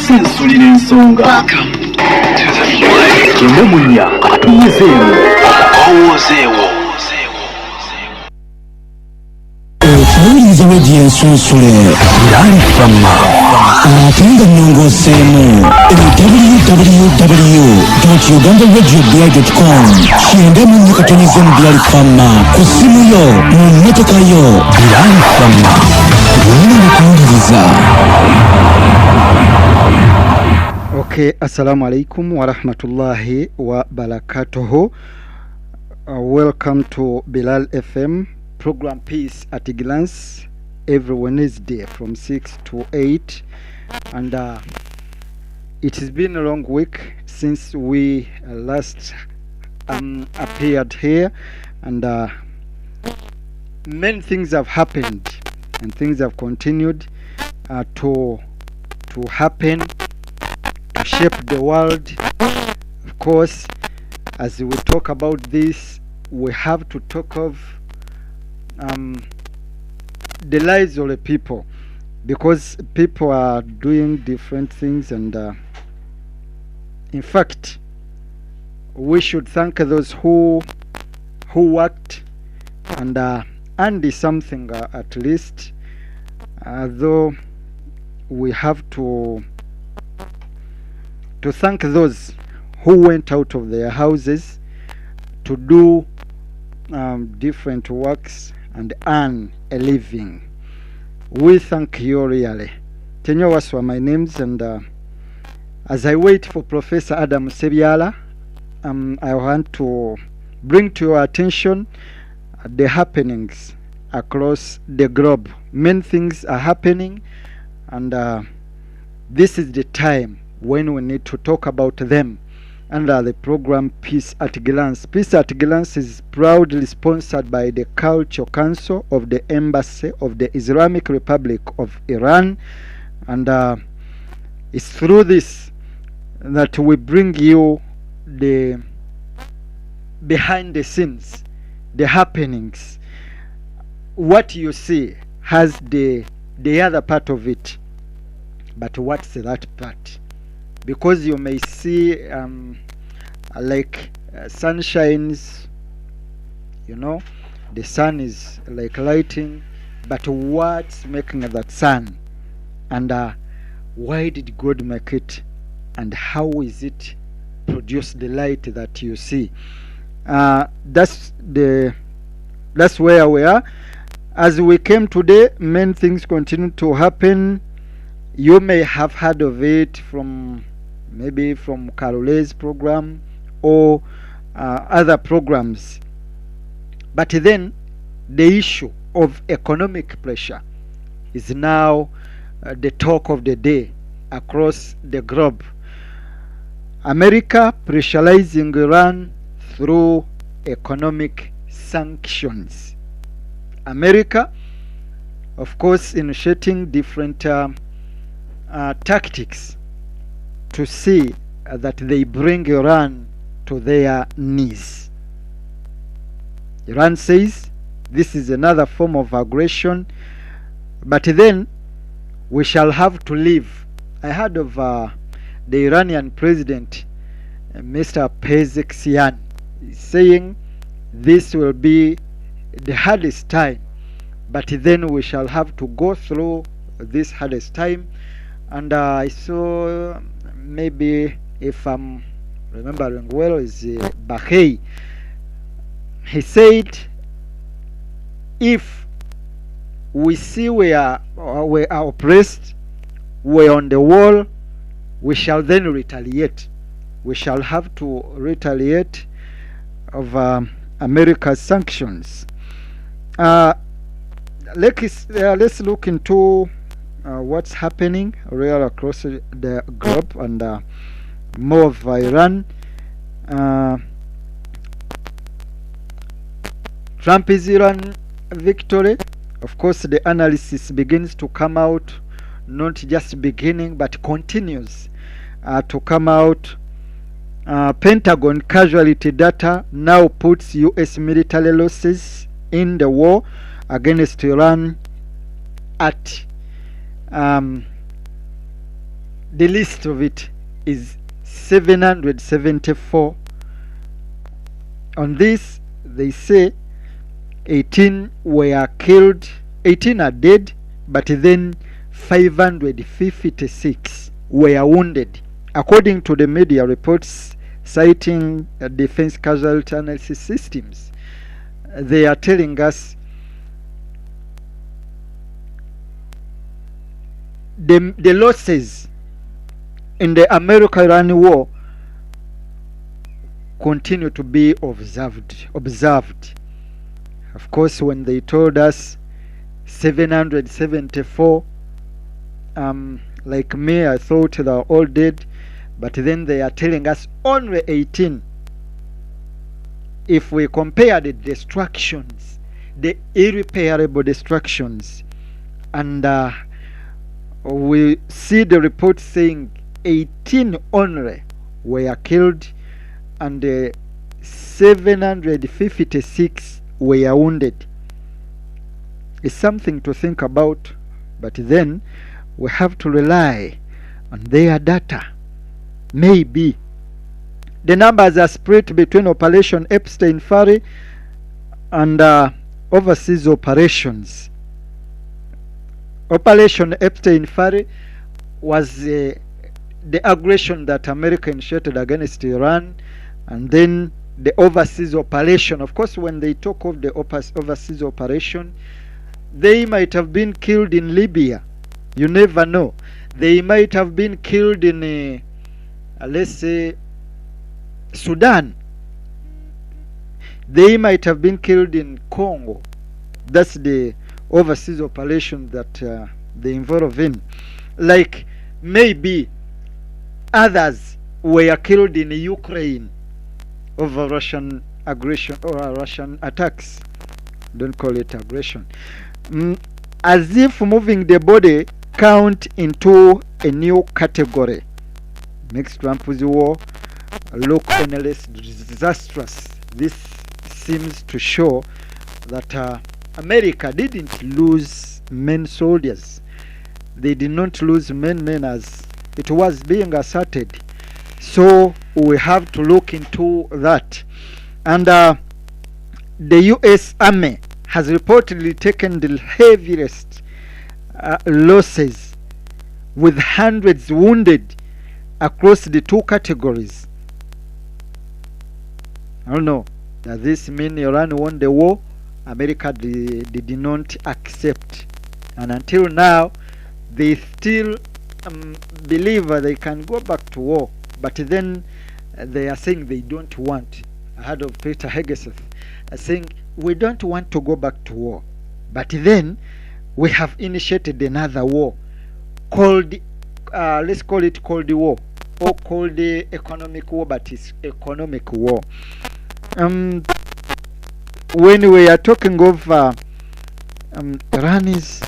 okusensulira ensonga kenemunya atuyezeewo owoozeewo okuwuliriza rediyo ensunsule Bilal FM ate nga nnongooseemu www.ugandaradiobilal.com kyendemu nnyo katonize mu Bilal FM ku ssimu yo mu mmotoka yo Bilal FM wonna okuwuliriza. Okay, assalamu alaikum wa rahmatullahi wa barakatuhu. Welcome to Bilal FM program Peace at a Glance every Wednesday from 6 to 8, and it has been a long week since we last appeared here, and many things have happened and things have continued to happen, to shape the world. Of course, as we talk about this, we have to talk of the lives of the people, because people are doing different things, and in fact we should thank those who worked and earned something at least, though we have to thank those who went out of their houses to do different works and earn a living. We thank you really. Tenyo Waswa, my names, and as I wait for Professor Adam Sebyala, I want to bring to your attention the happenings across the globe. Many things are happening, and this is the time when we need to talk about them under the program Peace at a Glance. Peace at a Glance is proudly sponsored by the Cultural Council of the Embassy of the Islamic Republic of Iran, and it's through this that we bring you the behind the scenes, the happenings. What you see has the other part of it, but what's that part? Because you may see like sun shines, you know, the sun is like lighting, but what's making that sun, and why did God make it, and how is it produce the light that you see? That's where we are. As we came today, many things continue to happen. You may have heard of it from maybe from Karole's program or other programs, but then the issue of economic pressure is now the talk of the day across the globe. America pressurizing Iran through economic sanctions. America, of course, initiating different tactics to see that they bring Iran to their knees. Iran says this is another form of aggression, but then we shall have to live. I heard of the Iranian president, Mr. Pezeshkian, saying this will be the hardest time, but then we shall have to go through this hardest time. And I saw, maybe if I'm remembering well, is Bahei. He said, if we see we are oppressed, we're on the wall, we shall then retaliate. We shall have to retaliate of America's sanctions. Let's look into what's happening real across the globe, and more of Iran. Trump is Iran victory. Of course, the analysis begins to come out, not just beginning but continues to come out. Pentagon casualty data now puts US military losses in the war against Iran at the list of it is 774. On this, they say 18 were killed, 18 are dead, but then 556 were wounded, according to the media reports citing defense casualty analysis systems. They are telling us the losses in the America-Iran war continue to be observed. Of course, when they told us 774, like me, I thought they were all dead, but then they are telling us only 18. If we compare the destructions, the irreparable destructions, and we see the report saying 18 only were killed and 756 were wounded. It's something to think about, but then we have to rely on their data. Maybe the numbers are split between Operation Epstein Fury and overseas operations. Operation Epstein Fury was the aggression that America initiated against Iran, and then the overseas operation. Of course, when they talk of the overseas operation, they might have been killed in Libya. You never know. They might have been killed in, let's say, Sudan. They might have been killed in Congo. That's the overseas operation that they involve in. Like maybe others were killed in Ukraine over Russian aggression or Russian attacks. Don't call it aggression. As if moving the body count into a new category makes Trump's war look any less disastrous. This seems to show that America didn't lose men soldiers. They did not lose men as it was being asserted. So we have to look into that. And the US Army has reportedly taken the heaviest losses, with hundreds wounded across the two categories. I don't know. Does this mean Iran won the war? America did not accept. And until now, they still believe they can go back to war. But then they are saying they don't want. I heard of Peter Hegeseth saying, we don't want to go back to war. But then we have initiated another war called, let's call it Cold War, or called the economic war, but it's economic war. When we are talking of Iran's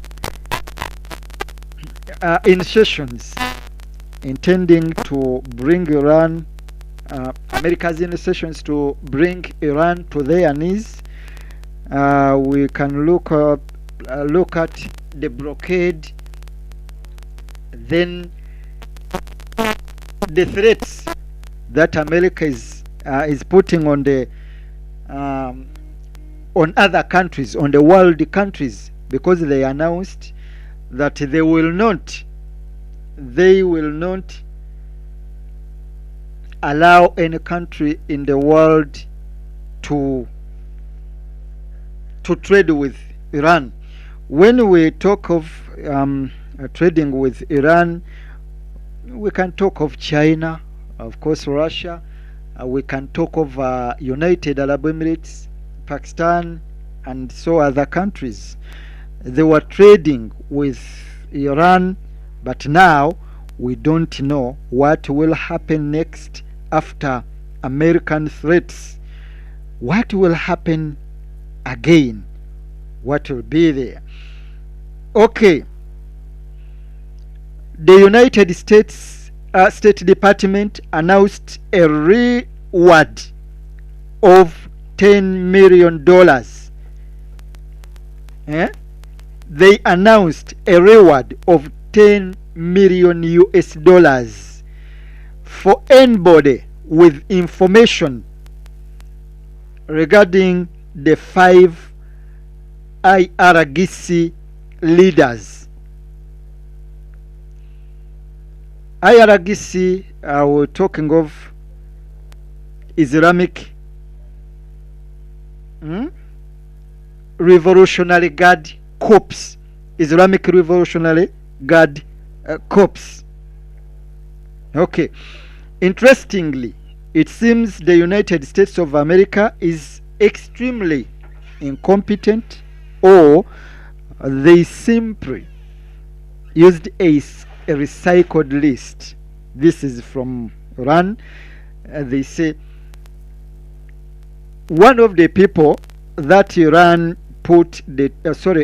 initiations intending to bring Iran, America's initiations to bring Iran to their knees, we can look at the blockade, then the threats that America is putting on the on other countries, on the world countries, because they announced that they will not allow any country in the world to trade with Iran. When we talk of trading with Iran, we can talk of China, of course Russia, we can talk of United Arab Emirates, Pakistan, and so other countries. They were trading with Iran, but now we don't know what will happen next after American threats. What will happen again? What will be there? Okay. The United States State Department announced a reward of $10 million. They announced a reward of $10 million US dollars for anybody with information regarding the 5 IRGC leaders. IRGC, we're talking of Islamic Revolutionary Guard Corps. Islamic Revolutionary Guard Corps. Okay. Interestingly, it seems the United States of America is extremely incompetent, or they simply used a recycled list. This is from Iran. They say one of the people that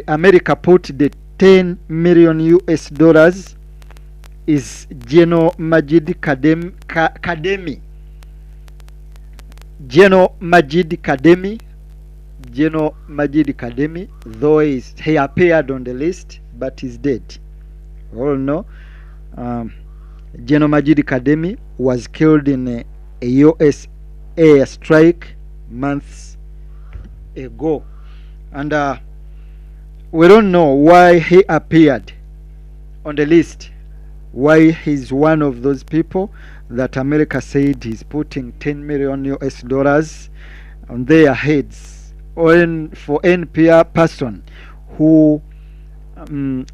America put the 10 million US dollars is General Majid Kademi. General Majid Kademi, though he appeared on the list, but he's dead. We all know General Majid Kademi was killed in a US airstrike months ago, and we don't know why he appeared on the list, why he's one of those people that America said he's putting 10 million US dollars on their heads, or for any person who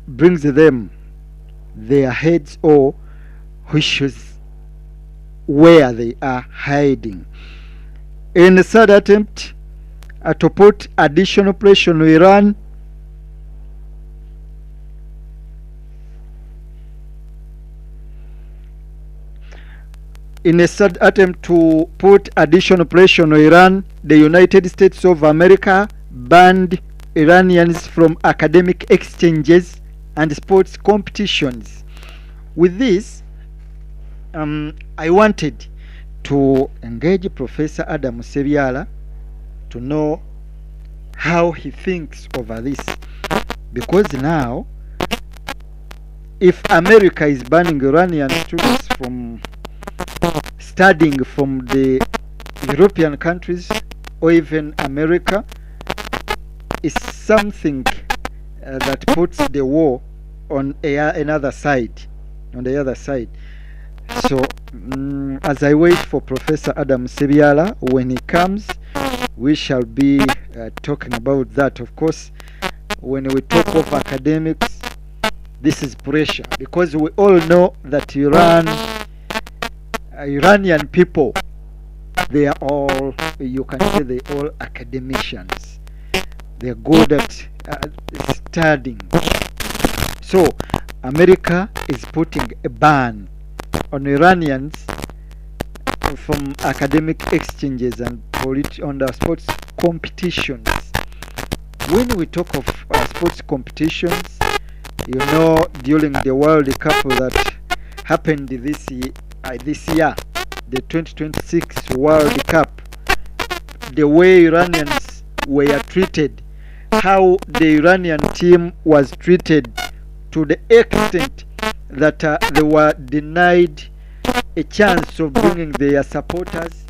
brings them their heads or wishes where they are hiding. In the third attempt to put additional pressure on Iran, the United States of America banned Iranians from academic exchanges and sports competitions. With this, I wanted to engage Professor Adam Sebyala to know how he thinks over this, because now if America is banning Iranian students from studying from the European countries or even America, is something that puts the war on another side, on the other side. So as I wait for Professor Adam Sebyala, when he comes, we shall be talking about that. Of course, when we talk of academics, this is pressure, because we all know that Iranian people, they are all, you can say, they all academicians. They're good at studying. So America is putting a ban on Iranians from academic exchanges and on the sports competitions. When we talk of sports competitions, you know, during the World Cup that happened this year, the 2026 World Cup, the way Iranians were treated, how the Iranian team was treated, to the extent that they were denied a chance of bringing their supporters,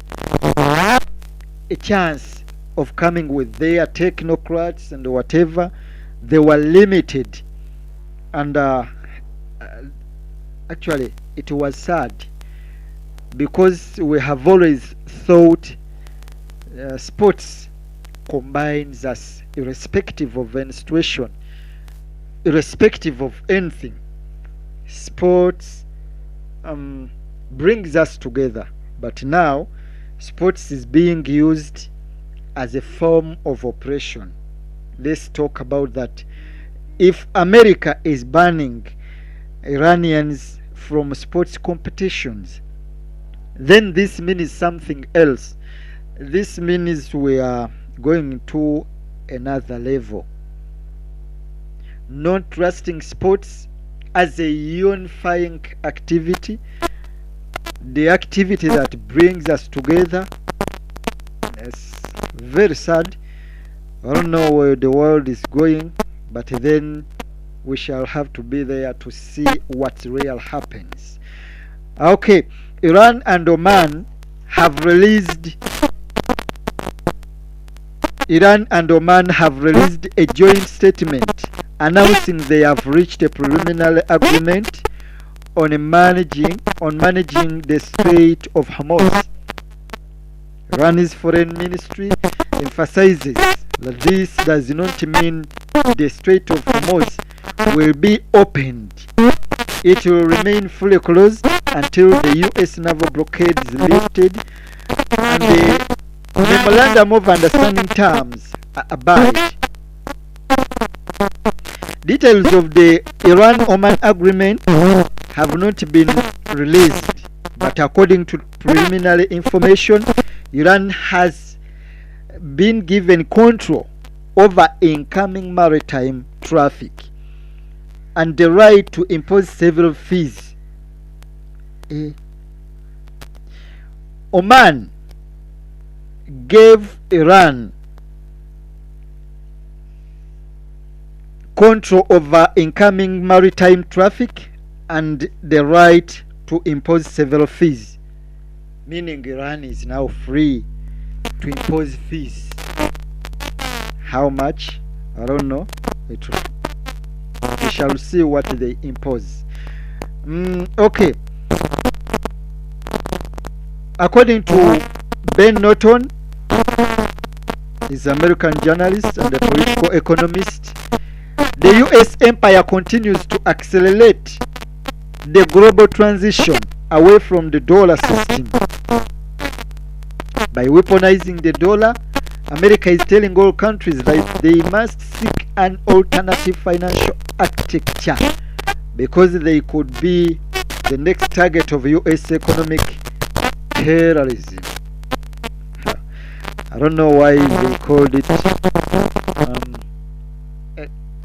a chance of coming with their technocrats and whatever. They were limited, and actually it was sad, because we have always thought sports combines us, irrespective of any situation, irrespective of anything. Sports brings us together, but now sports is being used as a form of oppression. Let's talk about that. If America is banning Iranians from sports competitions, then this means something else. This means we are going to another level. Not trusting sports as a unifying activity, the activity that brings us together. It's very sad. I don't know where the world is going, but then we shall have to be there to see what real happens. Okay, Iran and Oman have released a joint statement announcing they have reached a preliminary agreement on managing the Strait of Hormuz. Iran's foreign ministry emphasizes that this does not mean the Strait of Hormuz will be opened. It will remain fully closed until the U.S. naval blockade is lifted and the memorandum of understanding terms are abide. Details of the Iran-Oman agreement have not been released, but according to preliminary information, Iran has been given control over incoming maritime traffic and the right to impose several fees. Oman gave Iran control over incoming maritime traffic and the right to impose several fees, meaning Iran is now free to impose fees. How much? I don't know. We shall see what they impose. Okay. According to Ben Norton, he's an American journalist and a political economist, the U.S. empire continues to accelerate the global transition away from the dollar system. By weaponizing the dollar, America is telling all countries that they must seek an alternative financial architecture because they could be the next target of U.S. economic terrorism. I don't know why they called it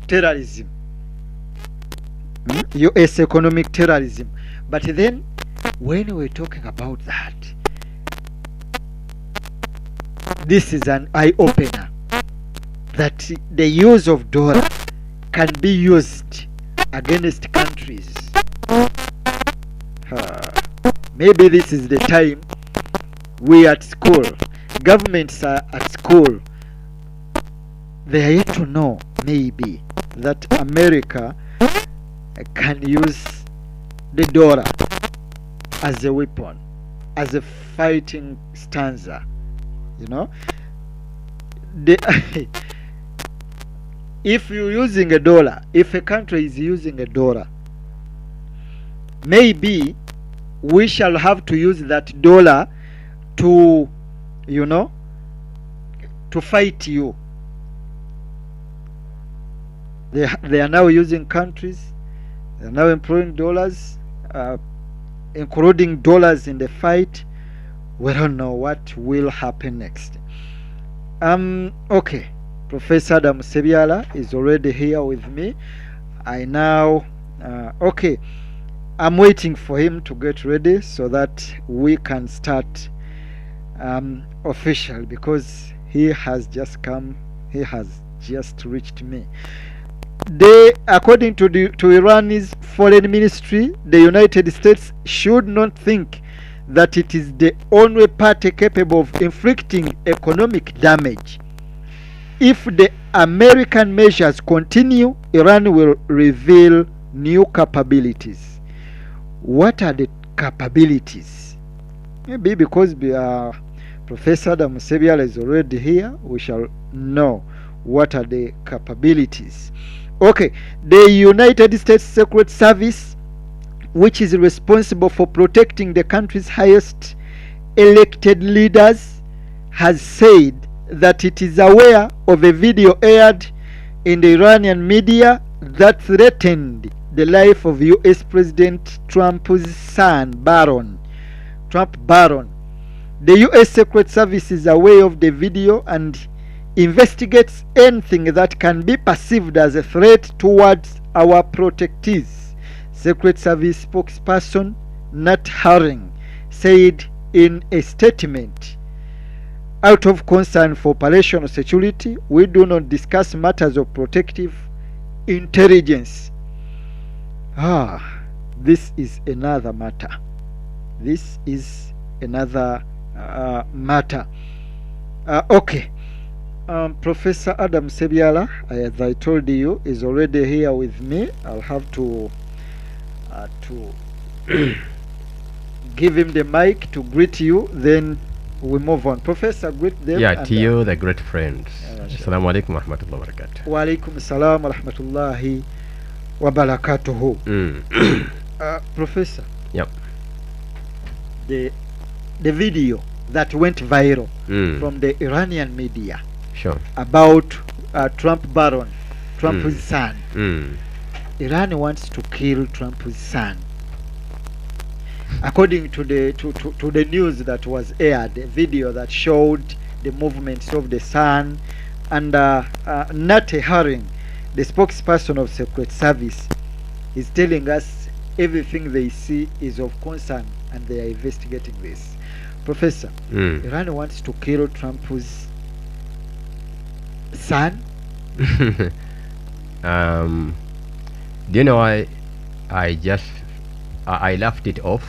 terrorism. U.S. economic terrorism. But then, when we're talking about that, this is an eye-opener that the use of dollar can be used against countries. Maybe this is the time we at school, governments are at school, they are yet to know maybe that America can use the dollar as a weapon, as a fighting stanza. You know, if you're using a dollar, if a country is using a dollar, maybe we shall have to use that dollar to, you know, to fight you. They are now using countries, they are now employing dollars, including dollars in the fight. We don't know what will happen next. Okay, Professor Adam Sebiala is already here with me. Okay, I'm waiting for him to get ready so that we can start official, because he has just come, he has just reached me. According to Iran's foreign ministry, the United States should not think that it is the only party capable of inflicting economic damage. If the American measures continue, Iran will reveal new capabilities. What are the capabilities? Maybe because Professor Adam Sebiala is already here, we shall know what are the capabilities. Okay, the United States Secret Service, which is responsible for protecting the country's highest elected leaders, has said that it is aware of a video aired in the Iranian media that threatened the life of U.S. President Trump's son, Trump Baron. The U.S. Secret Service is aware of the video and investigates anything that can be perceived as a threat towards our protectees. Secret Service spokesperson Nat Haring said in a statement, "Out of concern for operational security, we do not discuss matters of protective intelligence This is another matter. This is another matter. Okay. Professor Adam Sebyala, as I told you, is already here with me. I'll have to give him the mic to greet you, then we move on. Professor, greet them. Yeah, to you, the great friends. Assalamu alaikum wa rahmatullahi wa barakatuh. Wa alaikum assalam wa rahmatullahi wa barakatuhu. Professor. Yep. The video that went viral from the Iranian media. Sure. About Trump's son. Iran wants to kill Trump's son. According to the news that was aired, a video that showed the movements of the son, and Nate Haring, the spokesperson of Secret Service, is telling us everything they see is of concern and they are investigating this. Professor, Iran wants to kill Trump's son? Do you know why I laughed it off?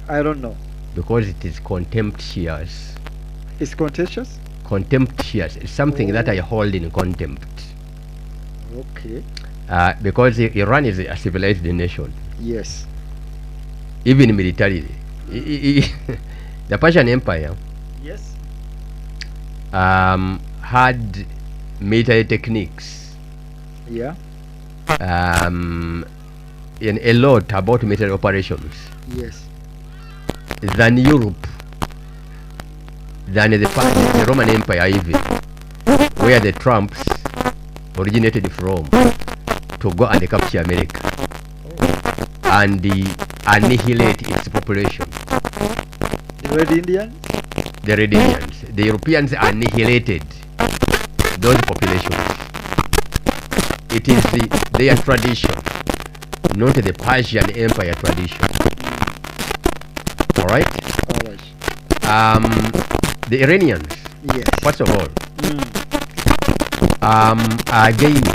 I don't know. Because it is contemptuous. It's contentious? Contemptuous. It's something that I hold in contempt. Okay. Because Iran is a civilized nation. Yes. Even militarily. The Persian Empire yes. had military techniques. Yeah. In a lot about military operations. Yes. Than Europe, than the Roman Empire even, where the Trumps originated from to go and capture America and annihilate its population. The Red Indians? The Red Indians. The Europeans annihilated those populations. It is their tradition, not the Persian Empire tradition. Alright? The Iranians, yes. first of all, are against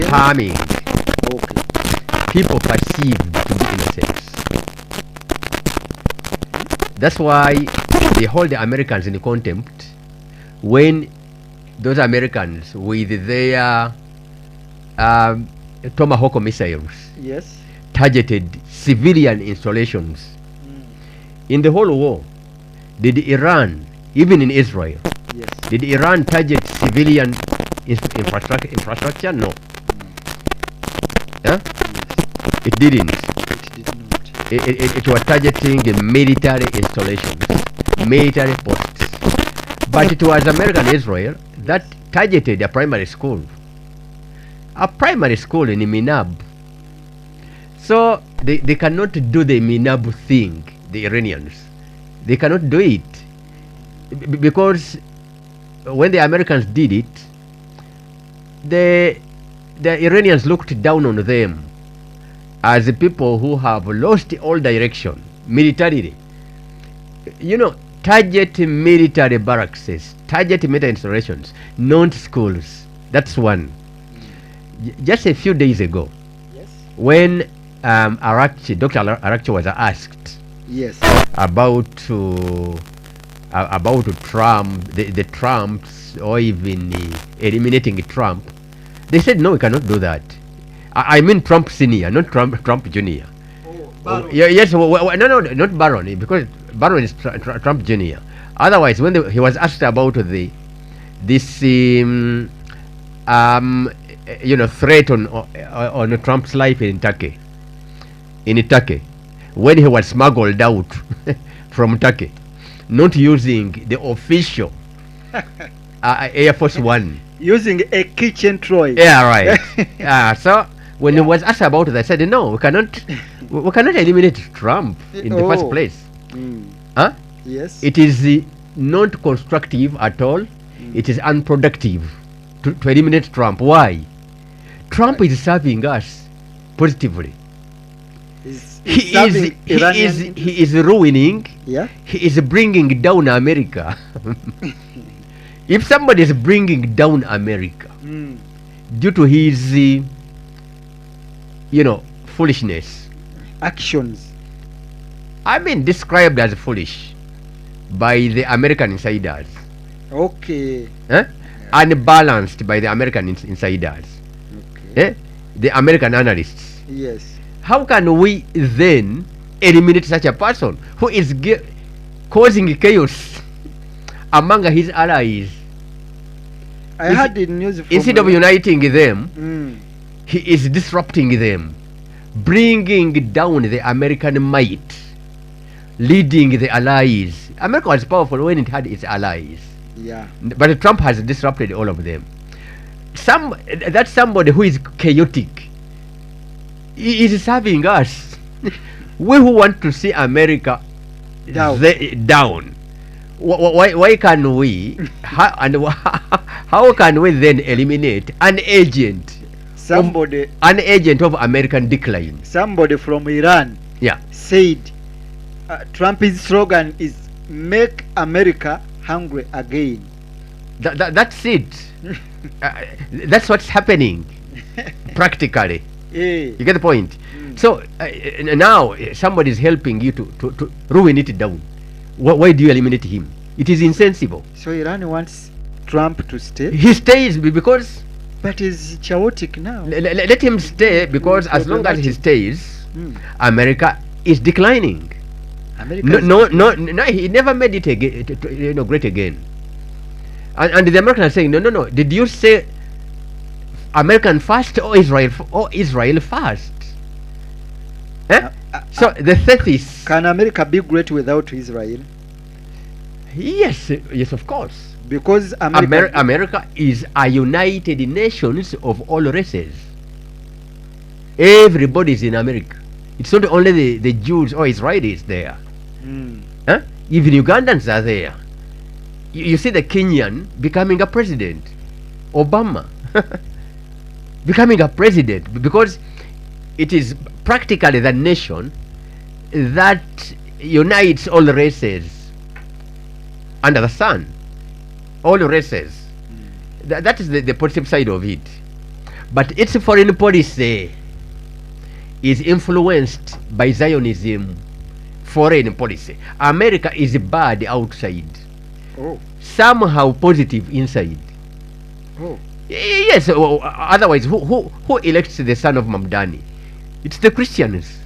harming people perceived to be innocent. That's why they hold the Americans in contempt when those Americans with their Tomahawk missiles yes. targeted civilian installations in the whole war. Did Iran, even in Israel, yes. did Iran target civilian infrastructure? No. Huh? Yes. It didn't. It did not. It was targeting the military installations, military posts. But it was American Israel that targeted a primary school. A primary school in Minab. So they cannot do the Minab thing, the Iranians. They cannot do it. Because when the Americans did it, the Iranians looked down on them as the people who have lost all direction militarily. You know, target military barracks, target military installations, not schools. That's one. Just a few days ago, yes. when Dr. Arakchi was asked yes. about Trump, the Trumps, or even eliminating Trump, they said no, we cannot do that. I mean Trump Senior, not Trump Junior. Oh, yes, no, not Barron, because Barron is Trump Junior. Otherwise, when he was asked about this threat on Trump's life in Turkey, when he was smuggled out from Turkey, not using the official Air Force One, using a kitchen troy. Yeah, right. So when he was asked about it, I said no, we cannot eliminate Trump in the first place. Huh? Yes. It is not constructive at all. It is unproductive to eliminate Trump. Why? Trump is serving us positively. He is ruining. Yeah. He is bringing down America. If somebody is bringing down America due to his foolishness. Actions. I mean, described as foolish by the American insiders. Okay. Unbalanced by the American insiders. Okay. The American analysts. Yes. How can we then eliminate such a person who is causing chaos among his allies? I heard the news from instead of uniting them, Mm. he is disrupting them, bringing down the American might, leading the allies. America was powerful when it had its allies, Yeah. but Trump has disrupted all of them. That's somebody who is chaotic. He is serving us. We who want to see America down. Why can we? How can we then eliminate an agent of American decline? Somebody from Iran Yeah. said Trump's slogan is "Make America Hungry Again." That's it. That's what's happening practically. Eh. You get the point? So now somebody is helping you to ruin it down. Why do you eliminate him? It is insensible. So Iran wants Trump to stay, He stays because but he's chaotic now. let him stay, because as long as he stays, Mm. America is declining. America. No, he never made it again, great again. And the Americans are saying, no. Did you say American first or Israel first? So the thesis. Can America be great without Israel? Yes, of course. Because America. America is a united nations of all races. Everybody is in America. It's not only the Jews or Israelis there. Mm. Even Ugandans are there. You see the Kenyan becoming a president. Obama becoming a president, because it is practically the nation that unites all races under the sun. All races. That is the positive side of it. But its foreign policy is influenced by Zionism foreign policy. America is bad outside, Oh. somehow positive inside. Oh. Yes, otherwise who elects the son of Mamdani? It's the Christians.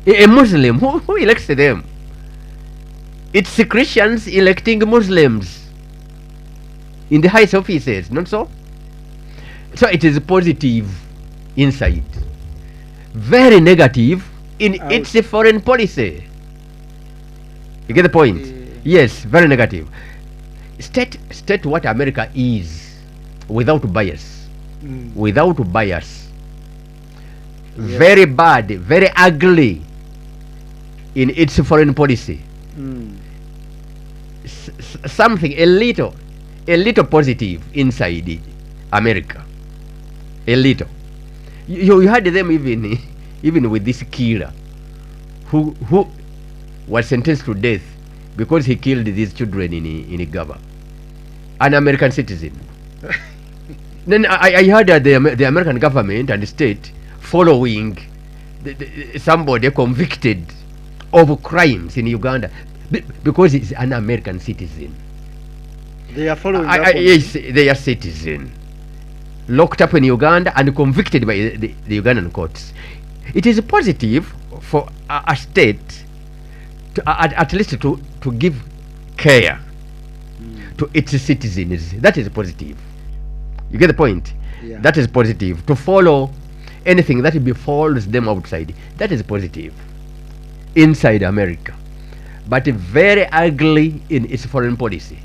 A Muslim, who elects them? It's the Christians electing Muslims in the highest offices, not so? So it is positive inside, very negative in its foreign policy. You get the point? Yes, very negative. State what America is without bias. Mm. Without bias. Yes. Very bad, very ugly in its foreign policy. Mm. Something a little positive inside America. A little. You had them even with this killer who was sentenced to death because he killed these children in Uganda, an American citizen. Then I heard that the American government and the state following somebody convicted of crimes in Uganda because he's an American citizen. They are following. Yes, they are citizen, locked up in Uganda and convicted by the Ugandan courts. It is positive for a state to, at least to give care to its citizens. That is positive. You get the point? Yeah. That is positive. To follow anything that befalls them outside, that is positive inside America, but very ugly in its foreign policy.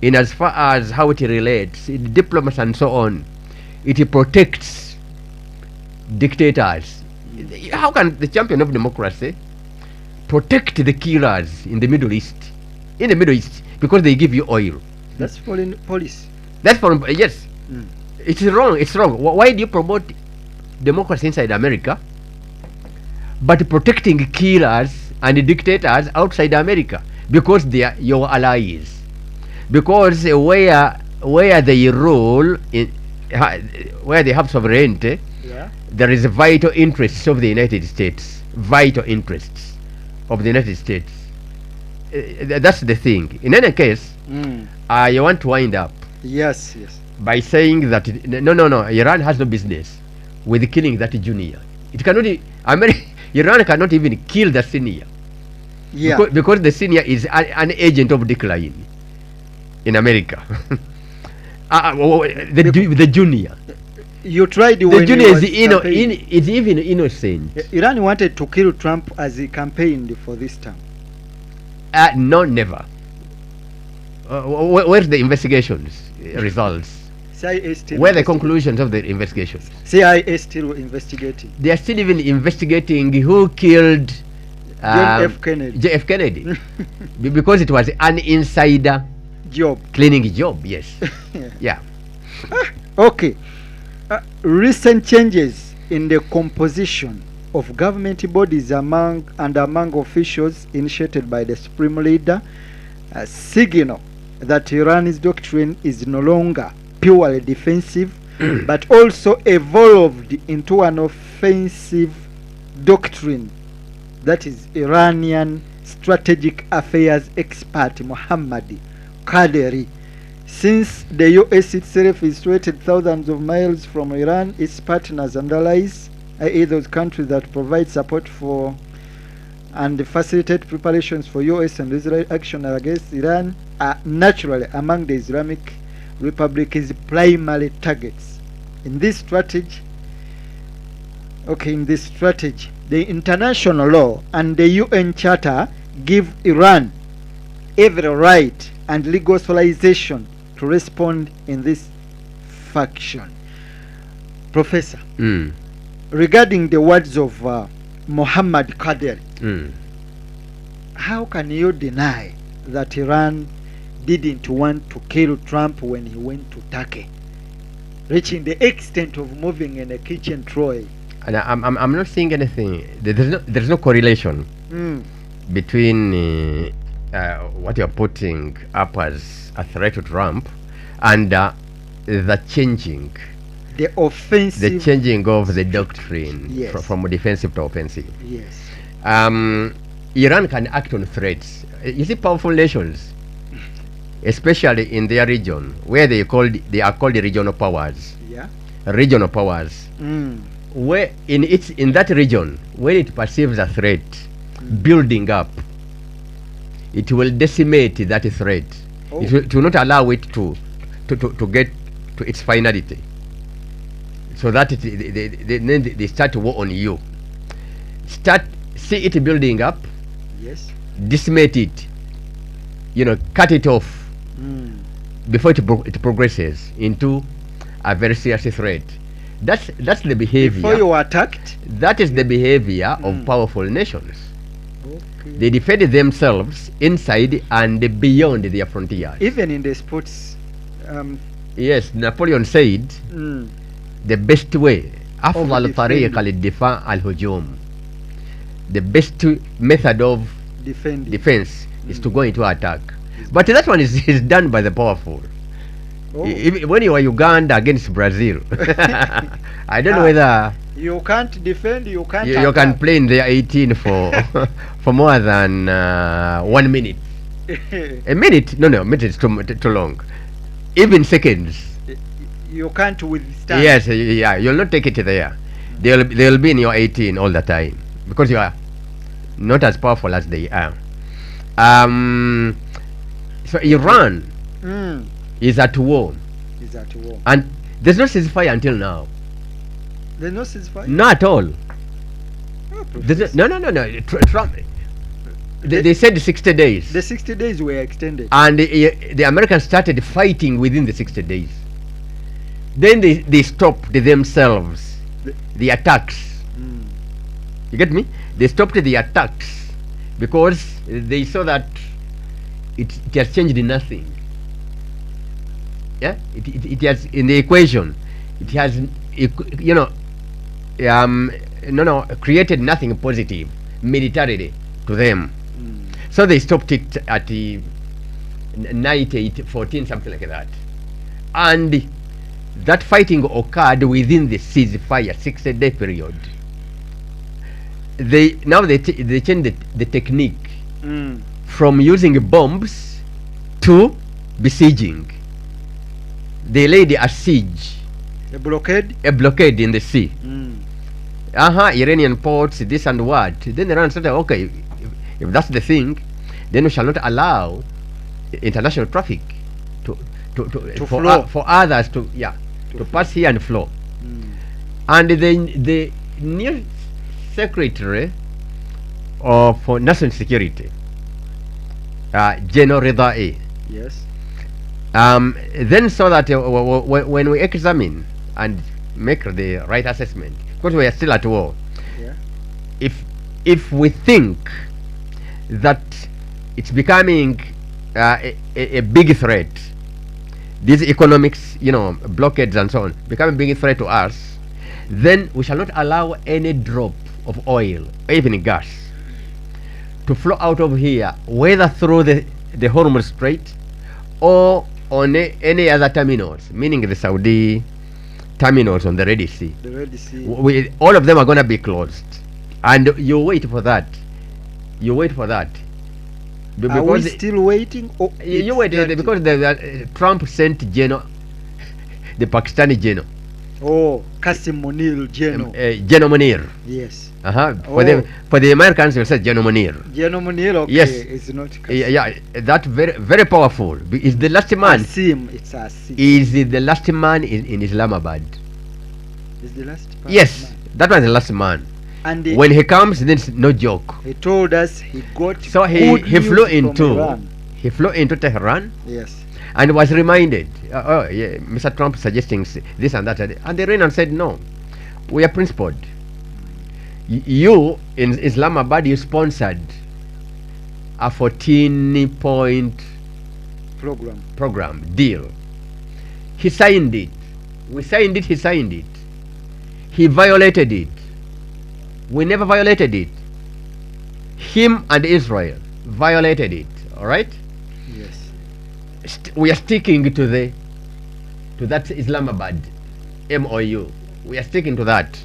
In as far as how it relates in diplomacy and so on, it protects dictators. How can the champion of democracy protect the killers in the Middle East? In the Middle East, because they give you oil. That's foreign policy. That's foreign. Yes, Mm. it's wrong. It's wrong. Why do you promote democracy inside America, but protecting killers and dictators outside America? Because they are your allies. Because where they rule in, where they have sovereignty, Yeah. there is vital interests of the United States. Vital interests of the United States. That's the thing. In any case, I want to wind up Yes, yes. by saying that no, Iran has no business with killing that junior. It cannot. Iran cannot even kill the senior. Yeah. Because the senior is an agent of decline in America. The junior. You tried The when junior he is was campaigning. is even innocent. Iran wanted to kill Trump as he campaigned for this term. No, never. Where's the investigations results? CIA still Where are the investigating. conclusions of the investigations? CIA still investigating. They are still even investigating who killed John F. Kennedy. JF Kennedy. Because it was an insider Job. cleaning job. Yes. Yeah. Okay. Recent changes in the composition of government bodies among officials initiated by the supreme leader signal that Iran's doctrine is no longer purely defensive but also evolved into an offensive doctrine. That is Iranian strategic affairs expert Mohammad Qaderi. Since the US itself is situated thousands of miles from Iran, its partners and allies, i.e. those countries that provide support for and facilitate preparations for US and Israel action against Iran, are naturally among the Islamic Republic's primary targets. In this strategy, the international law and the UN Charter give Iran every right and legal authorization to respond in this faction. Professor, regarding the words of Mohammad Qaderi, how can you deny that Iran didn't want to kill Trump when he went to Turkey, reaching the extent of moving in a kitchen tray? And I'm not seeing anything. There's no correlation between what you're putting up as a threat to Trump and the changing of the doctrine. Yes. From defensive to offensive. Yes. Iran can act on threats. You see, powerful nations, especially in their region, where they are called regional powers. Yeah. Regional powers. Where in that region, when it perceives a threat building up, it will decimate that threat. It will not allow it to get to its finality, so that they start to war on you. See it building up. Yes. Decimate it. Cut it off before it progresses into a very serious threat. That's the behavior. Before you are attacked. That is the behavior of powerful nations. Okay. They defend themselves inside and beyond their frontiers. Even in the sports. Yes, Napoleon said the best way, أفضل طريقة للدفاع الهجوم. The best method of defense is to go into attack. But that one is done by the powerful. When you are Uganda against Brazil, I don't know whether you can't defend, you can't you can play in the 18 for for more than 1 minute. A minute? No, a minute is too long. Even seconds. You can't withstand. Yes, yeah, you'll not take it there. They'll be in your 18 all the time because you are not as powerful as they are. So Iran is at war. And there's no ceasefire until now. There's no ceasefire? Not at all. No. Trump. They said 60 days. The 60 days were extended. And the Americans started fighting within the 60 days. Then they stopped themselves, the attacks. You get me? They stopped the attacks because they saw that it has changed nothing. Yeah, it has in the equation. It has created nothing positive militarily to them. So they stopped it at the night 8-14, something like that. And that fighting occurred within the ceasefire 60-day period. They changed the technique from using bombs to besieging. They laid a siege, A blockade? a blockade in the sea. Iranian ports, this and what. Then Iran said, okay, if that's the thing, then we shall not allow international traffic for others to pass here and flow. And the new secretary for national security, General Ridai, Yes. then saw that when we examine and make the right assessment, because we are still at war, Yeah. if we think that it's becoming a big threat, these economics, blockades and so on, become a big threat to us, then we shall not allow any drop of oil, even gas, to flow out of here, whether through the Hormuz Strait or on any other terminals, meaning the Saudi terminals on the Red Sea. The Red Sea. All of them are going to be closed, and you wait for that. You wait for that. Are we still waiting? Or you wait because Trump sent the Pakistani general. Oh, Qasim Munir General. General Munir. Yes. For the Americans, they say General Munir. General Munir, okay. Yes. It's not Qasim. Yeah, that very powerful. Is the last man. Qasim, it's Qasim. Is the last man in Islamabad. Is the last man? Yes, that was the last man. And when he comes, then it's no joke. he told us he got So he flew into Tehran. Yes. And was reminded, Mr. Trump suggesting this and that, and the Iranian said no, we are principled. You in Islamabad, you sponsored a 14-point program deal. He signed it. We signed it. He signed it. He violated it. We never violated it. Him and Israel violated it. All right. Yes. We are sticking to that Islamabad MOU. We are sticking to that.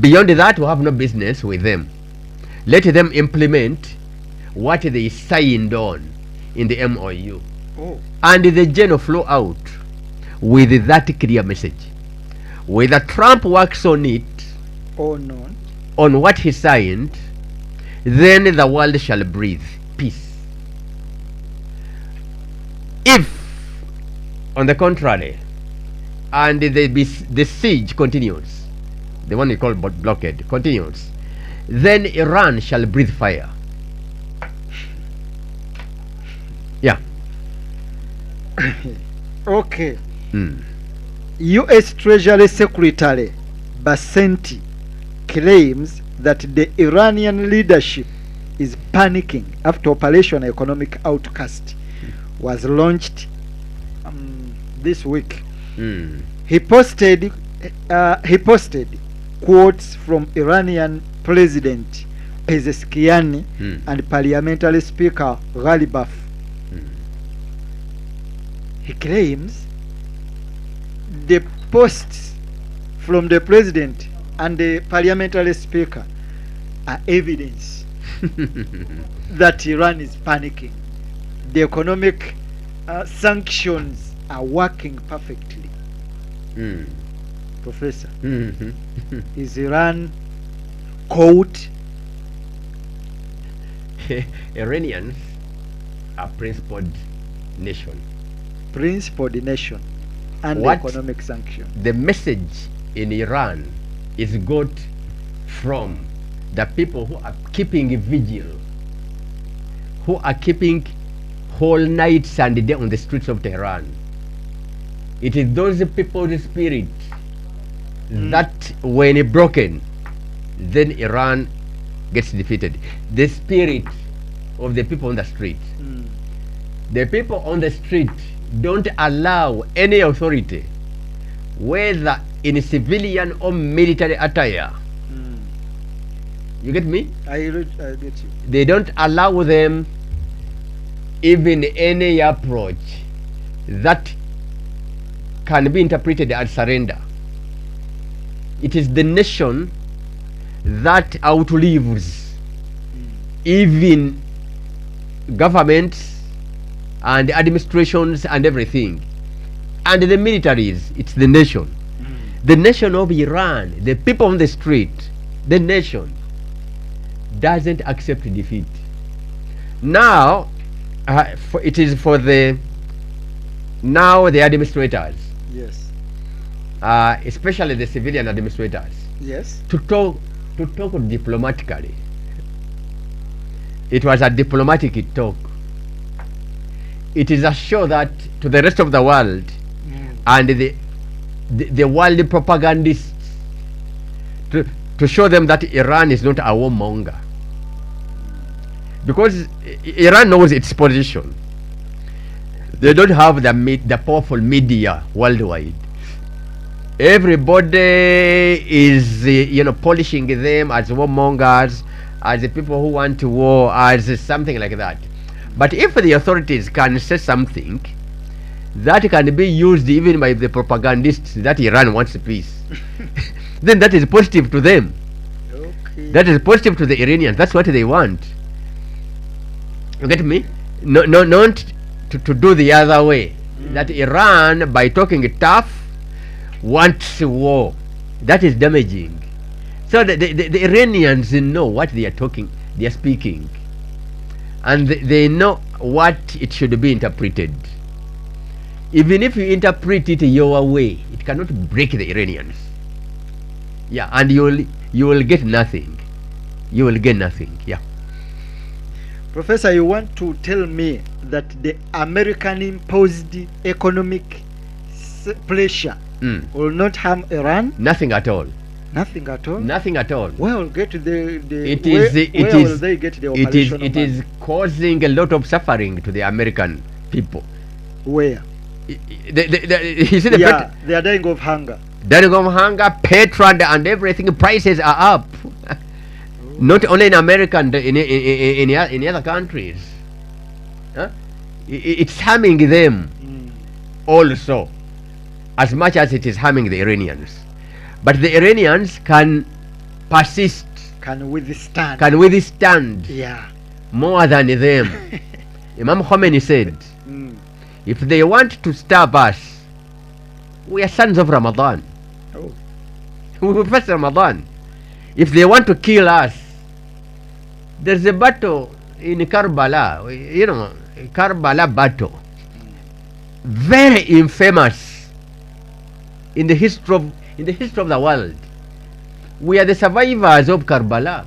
Beyond that, we have no business with them. Let them implement what they signed on in the MOU. Oh. And the general flow out with that clear message. Whether Trump works on it or not, on what he signed, then the world shall breathe peace. If, on the contrary, and the siege continues, the one we call blockade continues, then Iran shall breathe fire. Yeah. Okay. U.S. Treasury Secretary Basenti claims that the Iranian leadership is panicking after Operation Economic Outcast was launched this week. He posted quotes from Iranian President Pezeshkian and Parliamentary Speaker Ghalibaf. He claims the posts from the President and the Parliamentary Speaker are evidence that Iran is panicking. The economic sanctions are working perfectly. Professor, is Iran caught? Iranians are principled nation. Principled nation and What? economic sanction. The message in Iran is got from the people who are keeping vigil, who are keeping whole nights and day on the streets of Tehran. It is those people's spirit that when broken, then Iran gets defeated. The spirit of the people on the street. The people on the street don't allow any authority, whether in civilian or military attire. You get me? I get you. They don't allow them even any approach that can be interpreted as surrender. It is the nation that outlives even governments and administrations and everything. And the militaries, it's the nation. The nation of Iran, the people on the street, the nation doesn't accept defeat. Now, it is for the administrators, Yes. especially the civilian administrators, Yes. to talk diplomatically. It was a diplomatic talk. It is a show that to the rest of the world and the world propagandists to show them that Iran is not a warmonger, because Iran knows its position. They don't have the powerful media worldwide. Everybody is polishing them as warmongers, as the people who want war, as something like that. But if the authorities can say something that can be used even by the propagandists that Iran wants peace, then that is positive to them. Okay. That is positive to the Iranians. That's what they want. You get me? No, not to do the other way. That Iran, by talking tough, wants war. That is damaging. So the Iranians know what they are speaking, and they know what it should be interpreted. Even if you interpret it your way, it cannot break the Iranians. Yeah, and you will get nothing. You will get nothing. Yeah. Professor, you want to tell me that the American imposed economic pressure will not harm Iran? Nothing at all. Nothing at all? Nothing at all. Where will get the It will they get the operational it is causing a lot of suffering to the American people. Where? You see They are dying of hunger. dying of hunger, petrol and everything, prices are up. Not only in America and in other countries. It's harming them also, as much as it is harming the Iranians. But the Iranians can persist, Can withstand. Yeah. more than them. Imam Khomeini said, if they want to starve us, we are sons of Ramadan. Oh. We will fast Ramadan. If they want to kill us, there's a battle in Karbala, Karbala battle, very infamous in the history of the world. We are the survivors of Karbala.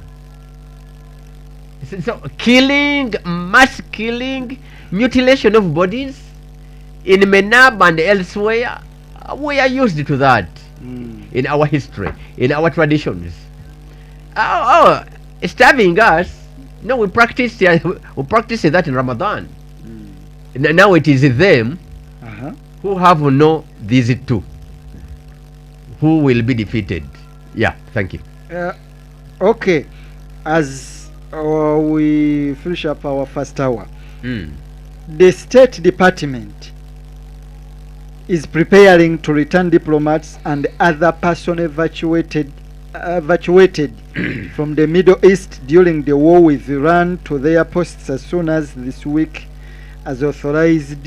So killing, mass killing, mutilation of bodies in Menab and elsewhere, we are used to that in our history, in our traditions. Starving us, no, we practice that in Ramadan. Now it is them who have no these two who will be defeated. Yeah, thank you. Okay, as we finish up our first hour, the State Department is preparing to return diplomats and other persons evacuated from the Middle East during the war with Iran to their posts as soon as this week has authorized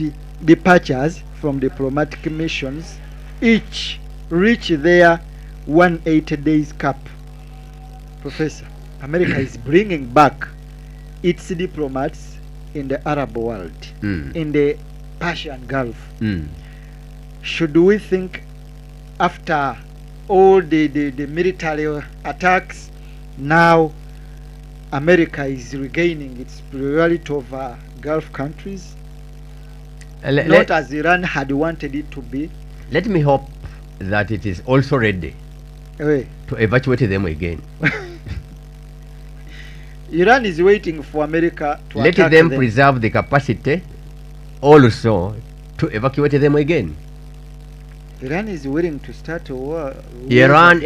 departures from diplomatic missions each reach their 180 days cap. Professor, America is bringing back its diplomats in the Arab world, in the Persian Gulf. Should we think, after all the military attacks, now America is regaining its priority over Gulf countries? Not as Iran had wanted it to be. Let me hope that it is also ready to evacuate them again. Iran is waiting for America to let attack them preserve the capacity also to evacuate them again. Iran is willing to start a war. Iran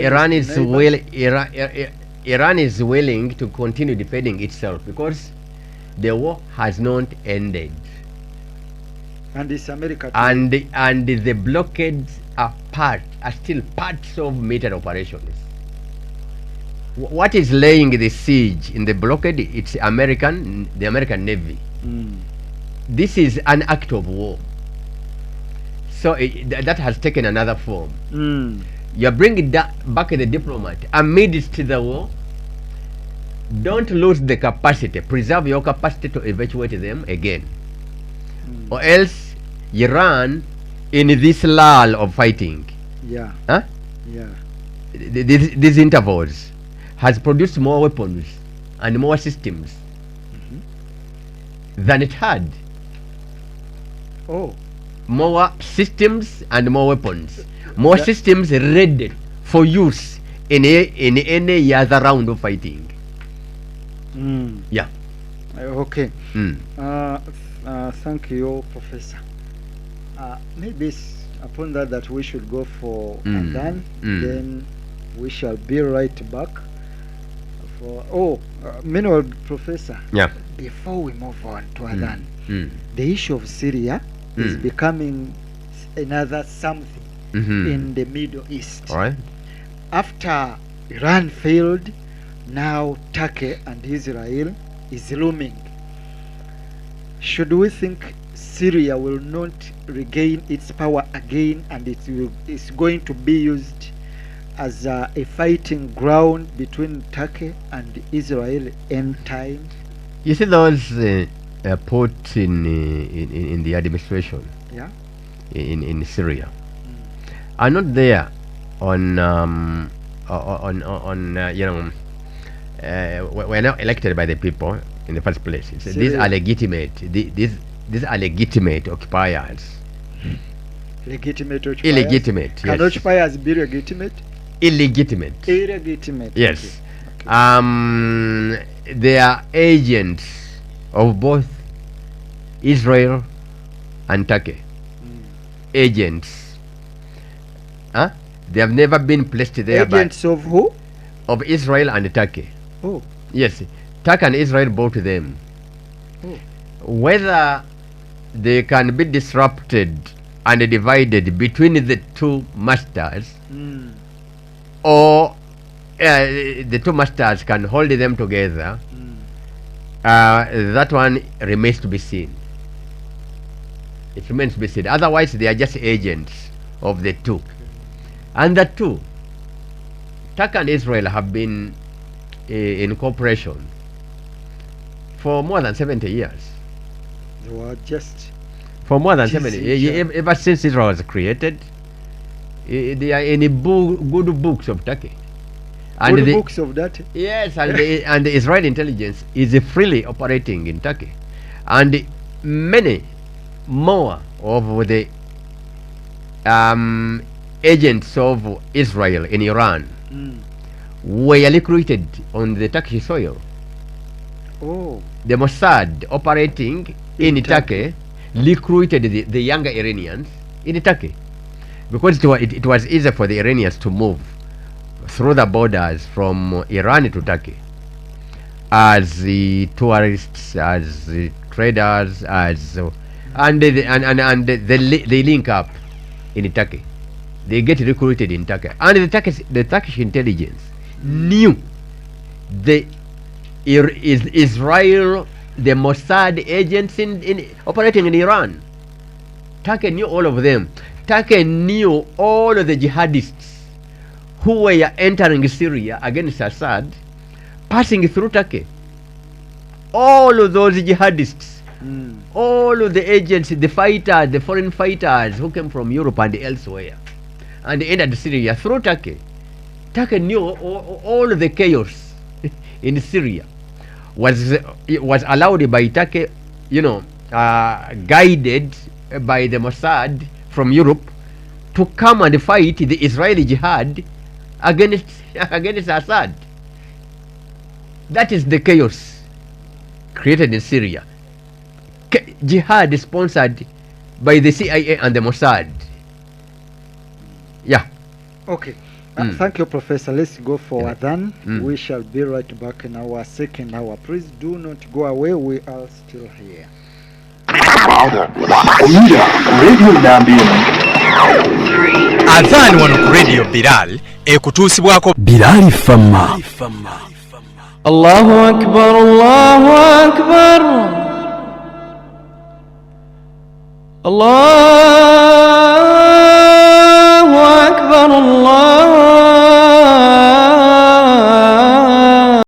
is willing to continue defending itself because the war has not ended. And it's America too. and the blockades are still parts of military operations. What is laying the siege in the blockade? It's the American Navy. This is an act of war. So that has taken another form. You're bringing back the diplomat amidst the war. Don't lose the capacity. Preserve your capacity to evacuate them again. Or else you run in this lull of fighting. Yeah. Huh? Yeah. These intervals has produced more weapons and more systems than it had. Oh. More systems and more weapons. More systems ready for use in any other round of fighting. Yeah. Okay. Thank you, Professor. Maybe upon that we should go for Adhan. Then we shall be right back. Meanwhile, Professor. Yeah. Before we move on to Adhan, the issue of Syria is becoming another something in the Middle East. All right. After Iran failed, now Turkey and Israel is looming. Should we think Syria will not regain its power again, and it's going to be used as a fighting ground between Turkey and Israel in time? You see those put in the administration, Yeah. in Syria, are not there on we're not elected by the people in the first place. These are legitimate. These are legitimate occupiers. Legitimate occupiers? Illegitimate. Can Yes. occupiers be legitimate? Illegitimate. Illegitimate. Yes. Okay. They are agents of both Israel and Turkey. Agents. Huh? They have never been placed there Agents of who? of Israel and Turkey. Oh. Yes. Turkey and Israel bought them. Oh. Whether they can be disrupted and divided between the two masters, or the two masters can hold them together, that one remains to be seen. It remains to be seen. Otherwise, they are just agents of the two. And the two, Turkey and Israel, have been in cooperation for more than 70 years. They were just For more than Jeez, 70 yeah. ever since Israel was created, they are in the good books of Turkey. And good the, books of that. yes, and the Israeli intelligence is freely operating in Turkey, and many more of the agents of Israel in Iran were recruited on the Turkish soil. Oh. The Mossad operating in Turkey recruited the younger Iranians in Turkey, because it was easier for the Iranians to move through the borders from Iran to Turkey as the tourists, as the traders, and they link up in Turkey. They get recruited in Turkey, and the Turkish intelligence knew the Israel, the Mossad agents in operating in Iran. Turkey knew all of them. Turkey knew all of the jihadists who were entering Syria against Assad, passing through Turkey. All of those jihadists, all of the agents, the fighters, the foreign fighters who came from Europe and elsewhere, and entered Syria through Turkey. Turkey knew all of the chaos in Syria was allowed by Turkey, guided by the Mossad from Europe, to come and fight the Israeli jihad against Assad. That is the chaos created in Syria. Jihad sponsored by the CIA and the Mossad. Yeah. Okay. Thank you, Professor. Let's go for Adhan. We shall be right back in our second hour. Please do not go away. We are still here. Omira Radio Nambia. Adhan wano ku Radio Bilal ekutuusibwako Bilal FM. Allahu Akbar, Allahu Akbar, Allahu Akbar, Allah.